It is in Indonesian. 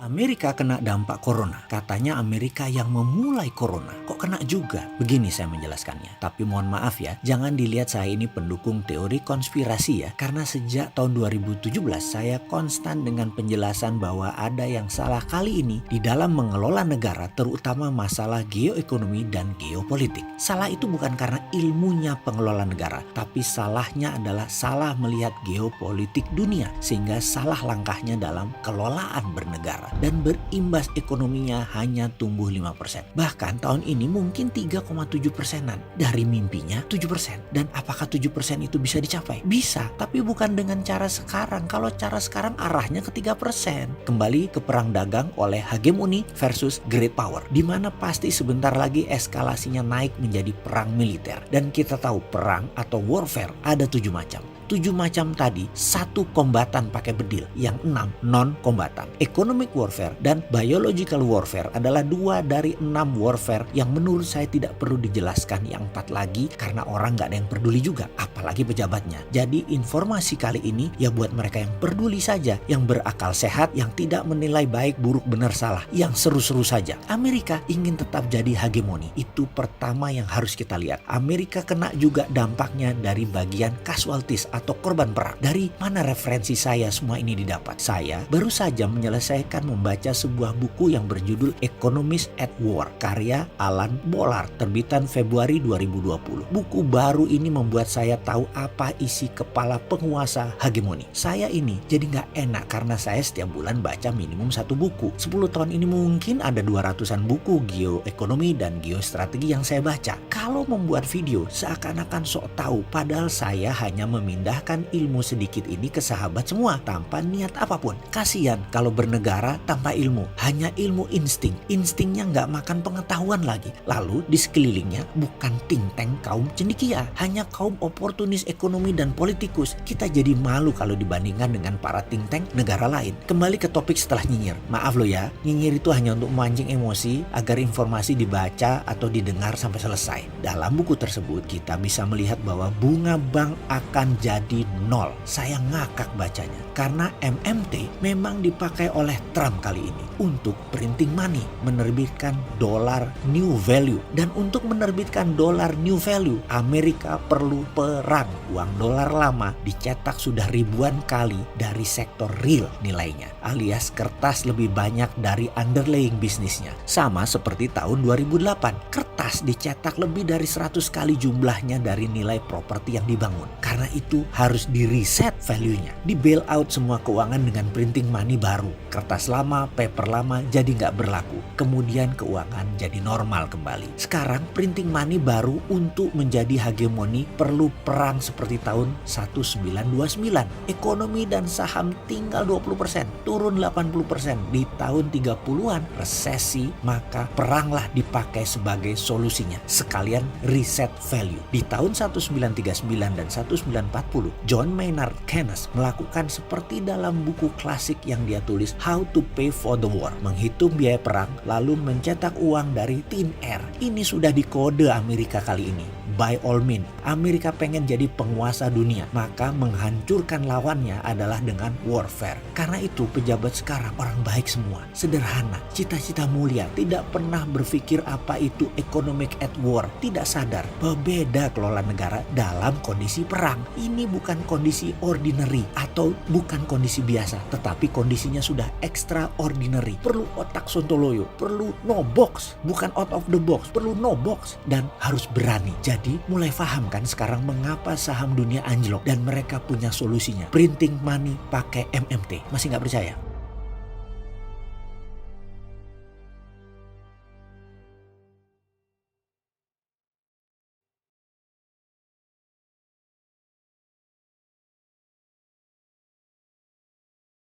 Amerika kena dampak corona. Katanya Amerika yang memulai corona. Kok kena juga? Begini saya menjelaskannya. Tapi mohon maaf ya, jangan dilihat saya ini pendukung teori konspirasi ya. Karena sejak tahun 2017 saya konstan dengan penjelasan bahwa ada yang salah kali ini di dalam mengelola negara, terutama masalah geoekonomi dan geopolitik. Salah itu bukan karena ilmunya pengelola negara, tapi salahnya adalah salah melihat geopolitik dunia, sehingga salah langkahnya dalam kelolaan bernegara. Dan berimbas ekonominya hanya tumbuh 5%. Bahkan tahun ini mungkin 3,7%-an. Dari mimpinya 7%. Dan apakah 7% itu bisa dicapai? Bisa, tapi bukan dengan cara sekarang. Kalau cara sekarang arahnya ke 3%. Kembali ke perang dagang oleh hegemoni versus great power. Di mana pasti sebentar lagi eskalasinya naik menjadi perang militer. Dan kita tahu perang atau warfare ada 7 macam. 7 macam tadi, 1 kombatan pakai bedil, yang 6 non-kombatan. Economic warfare dan biological warfare adalah 2 dari 6 warfare yang menurut saya tidak perlu dijelaskan yang 4 lagi karena orang gak ada yang peduli juga, apalagi pejabatnya. Jadi informasi kali ini ya buat mereka yang peduli saja, yang berakal sehat, yang tidak menilai baik, buruk, benar, salah, yang seru-seru saja. Amerika ingin tetap jadi hegemoni, itu pertama yang harus kita lihat. Amerika kena juga dampaknya dari bagian casualties atau korban perang. Dari mana referensi saya semua ini didapat? Saya baru saja menyelesaikan membaca sebuah buku yang berjudul Economist at War, karya Alan Bollard, terbitan Februari 2020. Buku baru ini membuat saya tahu apa isi kepala penguasa hegemoni. Saya ini jadi nggak enak karena saya setiap bulan baca minimum 1 buku. 10 tahun ini mungkin ada 200-an buku geoekonomi dan geostrategi yang saya baca. Kalau membuat video seakan-akan sok tahu, padahal saya hanya memindahkan ilmu sedikit ini ke sahabat semua tanpa niat apapun. Kasian kalau bernegara tanpa ilmu, hanya ilmu insting. Instingnya nggak makan pengetahuan lagi. Lalu di sekelilingnya bukan think tank kaum cendekia, hanya kaum oportunis ekonomi dan politikus. Kita jadi malu kalau dibandingkan dengan para think tank negara lain. Kembali ke topik setelah nyinyir. Maaf loh ya, nyinyir itu hanya untuk memancing emosi agar informasi dibaca atau didengar sampai selesai. Dalam buku tersebut kita bisa melihat bahwa bunga bank akan jadi 0. Saya ngakak bacanya karena MMT memang dipakai oleh Trump kali ini untuk printing money, menerbitkan dolar new value. Dan untuk menerbitkan dolar new value, Amerika perlu perang. Uang dolar lama dicetak sudah ribuan kali dari sektor real nilainya, alias kertas lebih banyak dari underlying bisnisnya. Sama seperti tahun 2008, kertas dicetak lebih dari 100 kali jumlahnya dari nilai properti yang dibangun. Karena itu harus di-reset value-nya. Di-bail out semua keuangan dengan printing money baru. Kertas lama, paper lama jadi nggak berlaku. Kemudian keuangan jadi normal kembali. Sekarang printing money baru untuk menjadi hegemoni perlu perang seperti tahun 1929. Ekonomi dan saham tinggal 20%, turun 80%. Di tahun 30-an resesi, maka peranglah dipakai sebagai solusinya. Sekalian reset value. Di tahun 1939 dan 1940, John Maynard Keynes melakukan seperti dalam buku klasik yang dia tulis, How to Pay for the War. Menghitung biaya perang, lalu mencetak uang dari thin air. Ini sudah dikode Amerika kali ini. By all means, Amerika pengen jadi penguasa dunia, maka menghancurkan lawannya adalah dengan warfare. Karena itu pejabat sekarang orang baik semua, sederhana, cita-cita mulia, tidak pernah berpikir apa itu economic at war, tidak sadar bahwa beda kelola negara dalam kondisi perang. Ini bukan kondisi ordinary atau bukan kondisi biasa, tetapi kondisinya sudah extraordinary. Perlu otak sontoloyo, perlu no box, bukan out of the box, perlu no box, dan harus berani. Jadi mulai paham kan sekarang mengapa saham dunia anjlok dan mereka punya solusinya. Printing money pakai MMT. Masih nggak percaya?